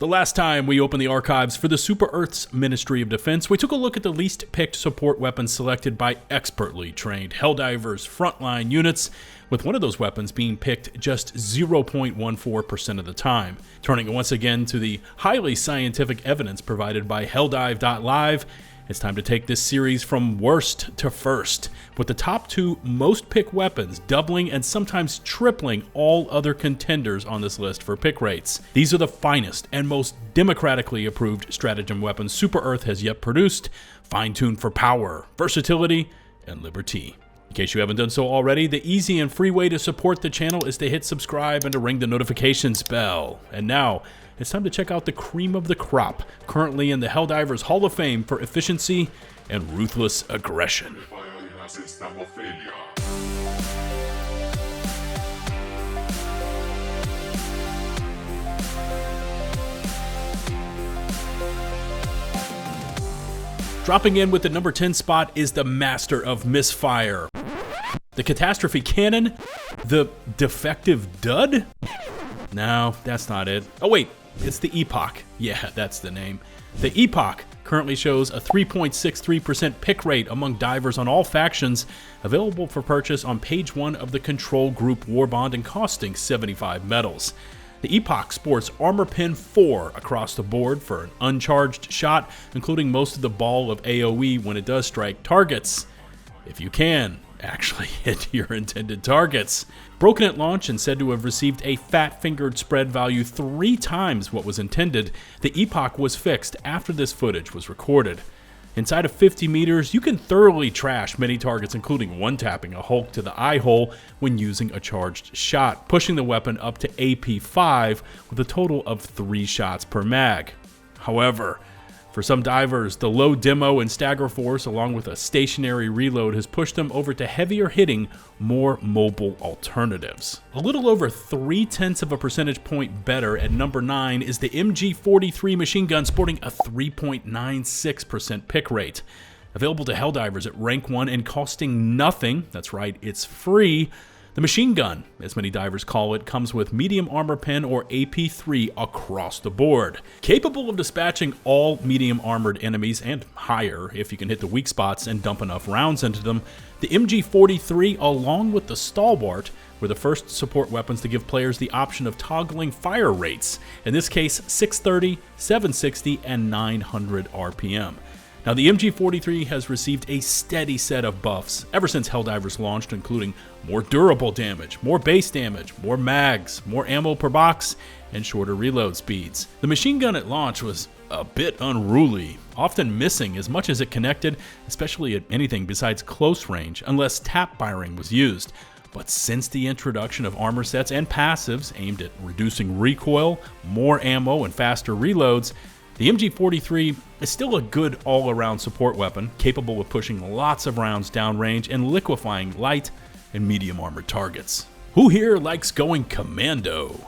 The last time we opened the archives for the Super Earth's Ministry of Defense, we took a look at the least picked support weapons selected by expertly trained Helldivers frontline units, with one of those weapons being picked just 0.14% of the time. Turning once again to the highly scientific evidence provided by Helldive.live, it's time to take this series from worst to first, with the top two most picked weapons doubling and sometimes tripling all other contenders on this list for pick rates. These are the finest and most democratically approved stratagem weapons Super Earth has yet produced, fine-tuned for power, versatility, and liberty. In case you haven't done so already, the easy and free way to support the channel is to hit subscribe and to ring the notifications bell. And now, it's time to check out the cream of the crop, currently in the Helldivers Hall of Fame for efficiency and ruthless aggression. Dropping in with the number 10 spot is the Master of Misfire, the Catastrophe Cannon, the Defective Dud? No, that's not it. Oh wait, it's the Epoch. Yeah, that's the name. The Epoch currently shows a 3.63% pick rate among divers on all factions, available for purchase on page 1 of the Control Group Warbond and costing 75 medals. The Epoch sports Armor Pin 4 across the board for an uncharged shot, including most of the ball of AoE when it does strike targets. If you can actually hit your intended targets. Broken at launch and said to have received a fat-fingered spread value 3 times what was intended, the Epoch was fixed after this footage was recorded. Inside of 50 meters, you can thoroughly trash many targets, including one-tapping a Hulk to the eye hole when using a charged shot, pushing the weapon up to AP 5 with a total of 3 shots per mag. However, for some divers, the low demo and stagger force along with a stationary reload has pushed them over to heavier hitting, more mobile alternatives. A little over 0.3 of a percentage point better at number 9 is the MG43 machine gun, sporting a 3.96% pick rate. Available to Helldivers at rank 1 and costing nothing, that's right, it's free. The machine gun, as many divers call it, comes with medium armor pen or AP3 across the board. Capable of dispatching all medium armored enemies and higher if you can hit the weak spots and dump enough rounds into them, the MG43 along with the Stalwart were the first support weapons to give players the option of toggling fire rates, in this case 630, 760, and 900 RPM. Now, the MG43 has received a steady set of buffs ever since Helldivers launched, including more durable damage, more base damage, more mags, more ammo per box, and shorter reload speeds. The machine gun at launch was a bit unruly, often missing as much as it connected, especially at anything besides close range, unless tap firing was used. But since the introduction of armor sets and passives aimed at reducing recoil, more ammo, and faster reloads, the MG43 is still a good all-around support weapon, capable of pushing lots of rounds downrange and liquefying light and medium armored targets. Who here likes going Commando?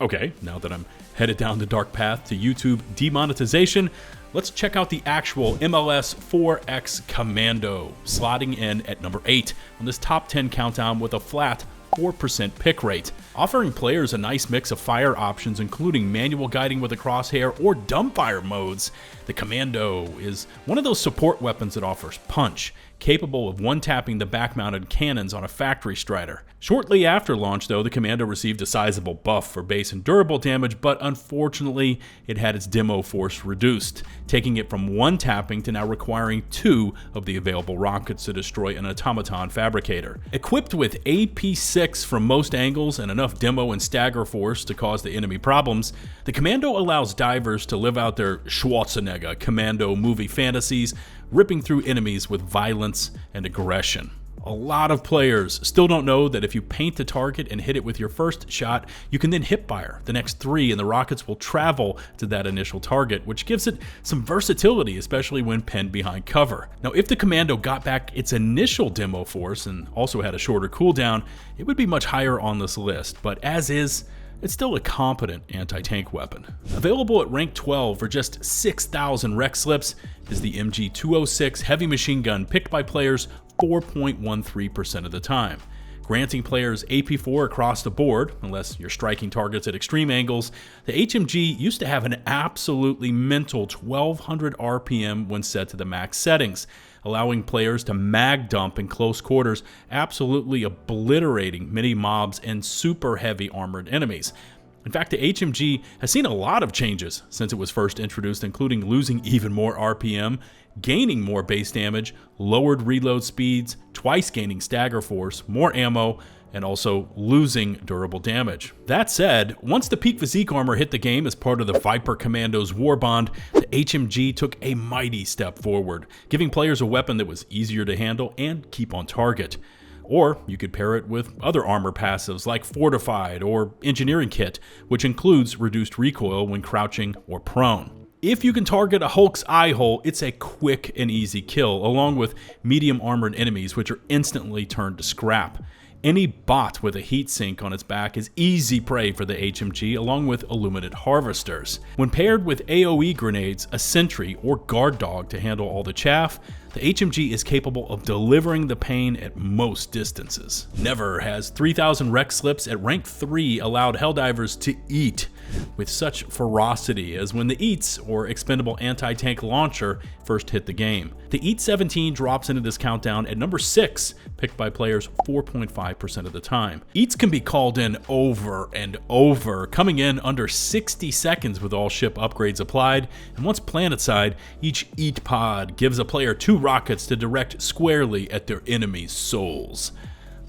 Okay, now that I'm headed down the dark path to YouTube demonetization, let's check out the actual MLS 4X Commando, slotting in at number 8 on this top 10 countdown with a flat 4% pick rate, offering players a nice mix of fire options, including manual guiding with a crosshair or dumbfire modes. The Commando is one of those support weapons that offers punch, capable of one-tapping the back-mounted cannons on a factory strider. Shortly after launch, though, the Commando received a sizable buff for base and durable damage, but unfortunately, it had its demo force reduced, taking it from one tapping to now requiring 2 of the available rockets to destroy an automaton fabricator. Equipped with AP6 from most angles and enough demo and stagger force to cause the enemy problems, the Commando allows divers to live out their Schwarzenegger Commando movie fantasies, ripping through enemies with violence and aggression. A lot of players still don't know that if you paint the target and hit it with your first shot, you can then hipfire the next 3 and the rockets will travel to that initial target, which gives it some versatility, especially when pinned behind cover. Now, if the Commando got back its initial demo force and also had a shorter cooldown, it would be much higher on this list, but as is, it's still a competent anti-tank weapon. Available at rank 12 for just 6,000 rec slips is the MG206 heavy machine gun, picked by players 4.13% of the time. granting players AP4 across the board, unless you're striking targets at extreme angles. The HMG used to have an absolutely mental 1200 RPM when set to the max settings, allowing players to mag dump in close quarters, absolutely obliterating many mobs and super heavy armored enemies. In fact, the HMG has seen a lot of changes since it was first introduced, including losing even more RPM, gaining more base damage, lowered reload speeds, twice gaining stagger force, more ammo, and also losing durable damage. That said, once the peak physique armor hit the game as part of the Viper Commando's war bond, the HMG took a mighty step forward, giving players a weapon that was easier to handle and keep on target. Or you could pair it with other armor passives like Fortified or Engineering Kit, which includes reduced recoil when crouching or prone. If you can target a Hulk's eye hole, it's a quick and easy kill, along with medium armored enemies which are instantly turned to scrap. Any bot with a heat sink on its back is easy prey for the HMG, along with illuminate harvesters. When paired with AoE grenades, a sentry, or guard dog to handle all the chaff, the HMG is capable of delivering the pain at most distances. Never has 3000 rec slips at rank 3 allowed Helldivers to eat with such ferocity as when the EATS, or expendable anti-tank launcher, first hit the game. The EAT-17 drops into this countdown at number 6, picked by players 4.5% of the time. EATS can be called in over and over, coming in under 60 seconds with all ship upgrades applied, and once planetside, each EAT pod gives a player 2 rockets to direct squarely at their enemy's souls.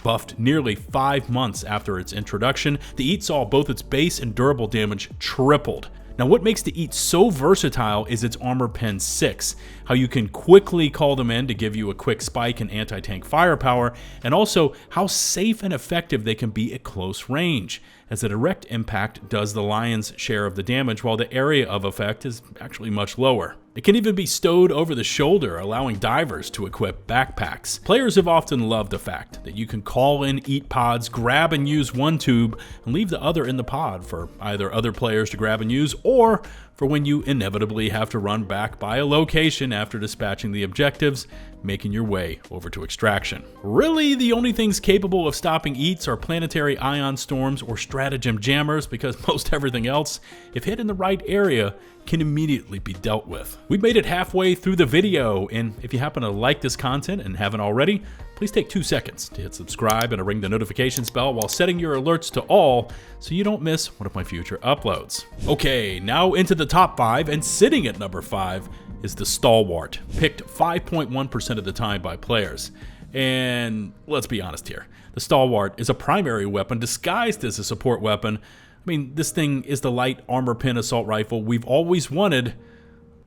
Buffed nearly 5 months after its introduction, the EAT saw both its base and durable damage tripled. Now, what makes the EAT so versatile is its armor pen 6, how you can quickly call them in to give you a quick spike in anti-tank firepower, and also how safe and effective they can be at close range, as a direct impact does the lion's share of the damage while the area of effect is actually much lower. It can even be stowed over the shoulder, allowing divers to equip backpacks. Players have often loved the fact that you can call in EAT pods, grab and use one tube, and leave the other in the pod for either other players to grab and use, or for when you inevitably have to run back by a location after dispatching the objectives, making your way over to extraction. Really, the only things capable of stopping EATs are planetary ion storms or stratagem jammers, because most everything else, if hit in the right area, can immediately be dealt with. We've made it halfway through the video, and if you happen to like this content and haven't already, please take 2 seconds to hit subscribe and to ring the notifications bell while setting your alerts to all so you don't miss one of my future uploads. Okay, now into the top 5, and sitting at number 5 is the Stalwart, picked 5.1% of the time by players. And let's be honest here, the Stalwart is a primary weapon disguised as a support weapon. I mean, this thing is the light armor pen assault rifle we've always wanted,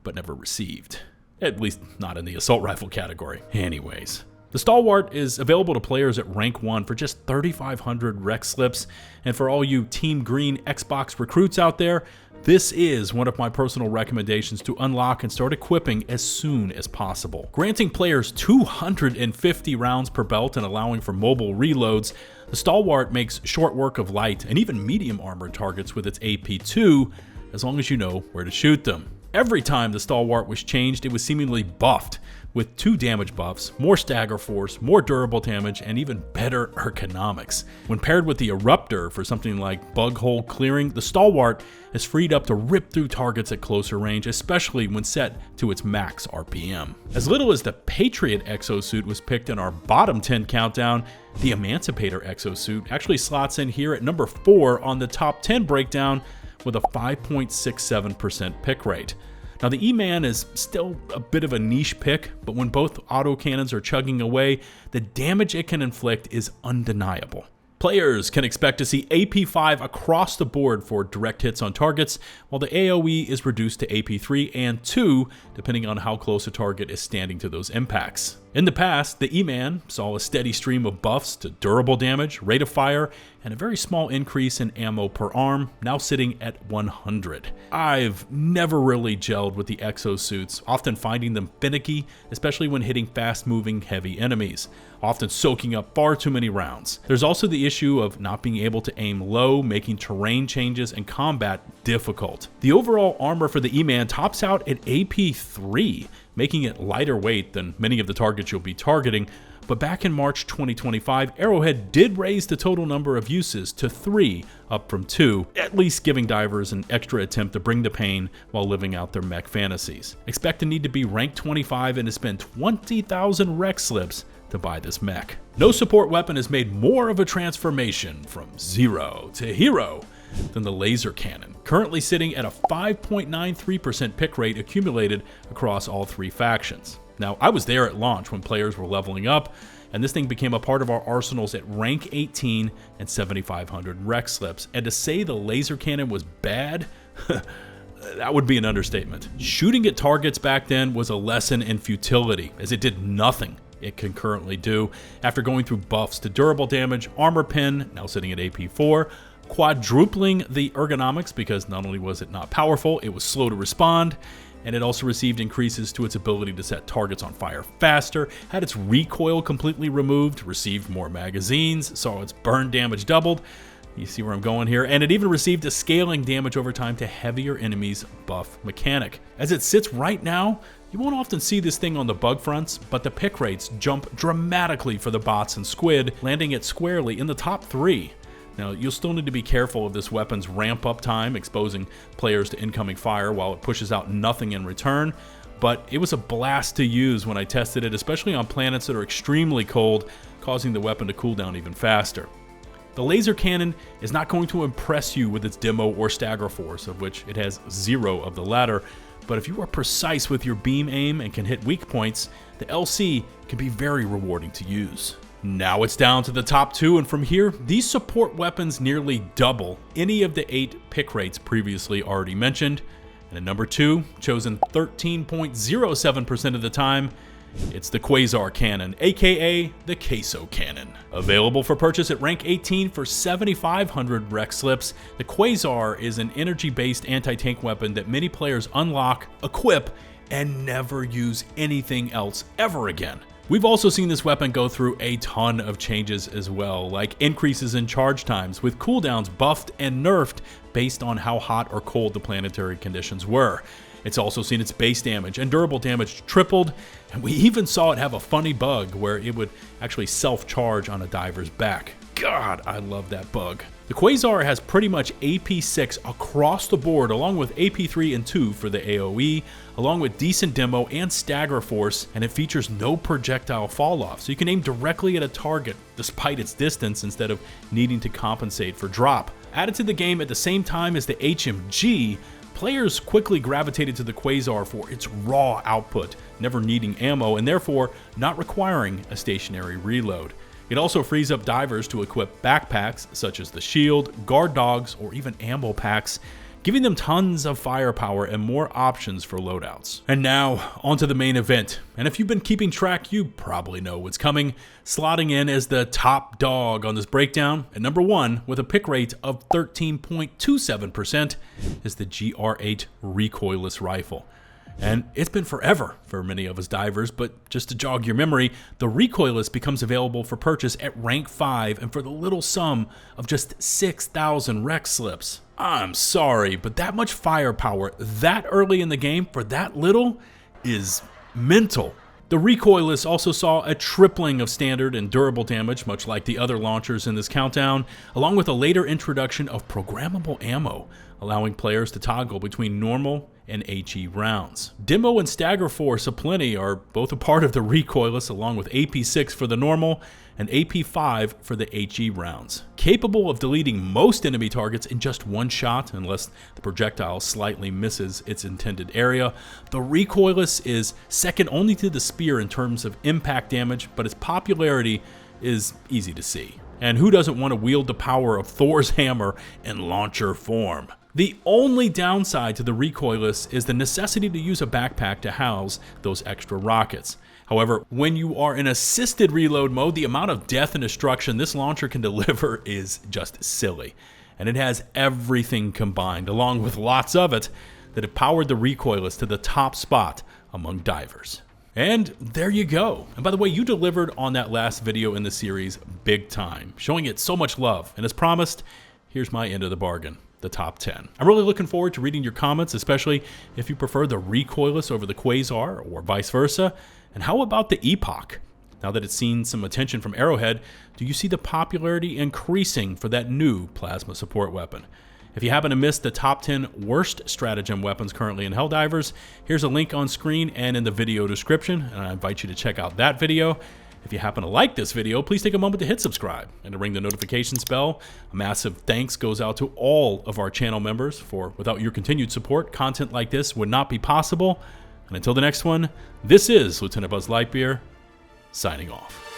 but never received. At least not in the assault rifle category. Anyways, the Stalwart is available to players at rank 1 for just 3,500 rec slips, and for all you Team Green Xbox recruits out there, this is one of my personal recommendations to unlock and start equipping as soon as possible. Granting players 250 rounds per belt and allowing for mobile reloads, the Stalwart makes short work of light and even medium armored targets with its AP2, as long as you know where to shoot them. Every time the Stalwart was changed, it was seemingly buffed, with 2 damage buffs, more stagger force, more durable damage, and even better ergonomics. When paired with the Eruptor for something like bug hole clearing, the Stalwart is freed up to rip through targets at closer range, especially when set to its max RPM. As little as the Patriot Exosuit was picked in our bottom 10 countdown, the Emancipator Exosuit actually slots in here at number 4 on the top 10 breakdown with a 5.67% pick rate. Now, the E-Man is still a bit of a niche pick, but when both autocannons are chugging away, the damage it can inflict is undeniable. Players can expect to see AP5 across the board for direct hits on targets, while the AoE is reduced to AP3 and 2, depending on how close a target is standing to those impacts. In the past, the E-Man saw a steady stream of buffs to durable damage, rate of fire, and a very small increase in ammo per arm, now sitting at 100. I've never really gelled with the exosuits, often finding them finicky, especially when hitting fast-moving heavy enemies, often soaking up far too many rounds. There's also the issue of not being able to aim low, making terrain changes and combat difficult. The overall armor for the E-Man tops out at AP3, making it lighter weight than many of the targets you'll be targeting, but back in March 2025, Arrowhead did raise the total number of uses to 3, up from 2, at least giving divers an extra attempt to bring the pain while living out their mech fantasies. Expect to need to be rank 25 and to spend 20,000 rec slips to buy this mech. No support weapon has made more of a transformation from zero to hero than the laser cannon, currently sitting at a 5.93% pick rate accumulated across all 3 factions. Now, I was there at launch when players were leveling up, and this thing became a part of our arsenals at rank 18 and 7,500 rec slips. And to say the laser cannon was bad, that would be an understatement. Shooting at targets back then was a lesson in futility, as it did nothing it can currently do. After going through buffs to durable damage, armor pin, now sitting at AP4, quadrupling the ergonomics because not only was it not powerful, it was slow to respond, and it also received increases to its ability to set targets on fire faster, had its recoil completely removed, received more magazines, saw its burn damage doubled. You see where I'm going here? And it even received a scaling damage over time to heavier enemies buff mechanic. As it sits right now, you won't often see this thing on the bug fronts, but the pick rates jump dramatically for the bots and squid, landing it squarely in the top 3. Now, you'll still need to be careful of this weapon's ramp-up time, exposing players to incoming fire while it pushes out nothing in return, but it was a blast to use when I tested it, especially on planets that are extremely cold, causing the weapon to cool down even faster. The laser cannon is not going to impress you with its demo or stagger force, of which it has 0 of the latter, but if you are precise with your beam aim and can hit weak points, the LC can be very rewarding to use. Now it's down to the top 2, and from here, these support weapons nearly double any of the 8 pick rates previously already mentioned. And at number 2, chosen 13.07% of the time, it's the Quasar Cannon, aka the Queso Cannon. Available for purchase at rank 18 for 7,500 rec slips, the Quasar is an energy-based anti-tank weapon that many players unlock, equip, and never use anything else ever again. We've also seen this weapon go through a ton of changes as well, like increases in charge times, with cooldowns buffed and nerfed based on how hot or cold the planetary conditions were. It's also seen its base damage and durable damage tripled, and we even saw it have a funny bug where it would actually self-charge on a diver's back. God, I love that bug. The Quasar has pretty much AP6 across the board, along with AP3 and 2 for the AoE, along with decent demo and stagger force, and it features no projectile fall off, so you can aim directly at a target despite its distance instead of needing to compensate for drop. Added to the game at the same time as the HMG, players quickly gravitated to the Quasar for its raw output, never needing ammo and therefore not requiring a stationary reload. It also frees up divers to equip backpacks such as the shield, guard dogs, or even ammo packs, giving them tons of firepower and more options for loadouts. And now, onto the main event. And if you've been keeping track, you probably know what's coming. Slotting in as the top dog on this breakdown, at number 1 with a pick rate of 13.27% is the GR8 Recoilless rifle. And it's been forever for many of us divers, but just to jog your memory, the Recoilless becomes available for purchase at rank 5 and for the little sum of just 6,000 rec slips. I'm sorry, but that much firepower that early in the game for that little is mental. The Recoilless also saw a tripling of standard and durable damage, much like the other launchers in this countdown, along with a later introduction of programmable ammo, allowing players to toggle between normal and HE rounds. Demo and stagger force aplenty are both a part of the Recoilless, along with AP6 for the normal and AP5 for the HE rounds. Capable of deleting most enemy targets in just one shot, unless the projectile slightly misses its intended area, the Recoilless is second only to the spear in terms of impact damage, but its popularity is easy to see. And who doesn't want to wield the power of Thor's hammer in launcher form? The only downside to the Recoilless is the necessity to use a backpack to house those extra rockets. However, when you are in assisted reload mode, the amount of death and destruction this launcher can deliver is just silly. And it has everything combined, along with lots of it, that have powered the Recoilless to the top spot among divers. And there you go. And by the way, you delivered on that last video in the series big time, showing it so much love. And as promised, here's my end of the bargain. The top 10. I'm really looking forward to reading your comments, especially if you prefer the Recoilless over the Quasar or vice versa. And how about the Epoch? Now that it's seen some attention from Arrowhead, do you see the popularity increasing for that new plasma support weapon? If you happen to miss the top 10 worst stratagem weapons currently in Helldivers, here's a link on screen and in the video description, and I invite you to check out that video. If you happen to like this video, please take a moment to hit subscribe and to ring the notifications bell. A massive thanks goes out to all of our channel members, for without your continued support, content like this would not be possible. And until the next one, this is LtBuzzLitebeer, signing off.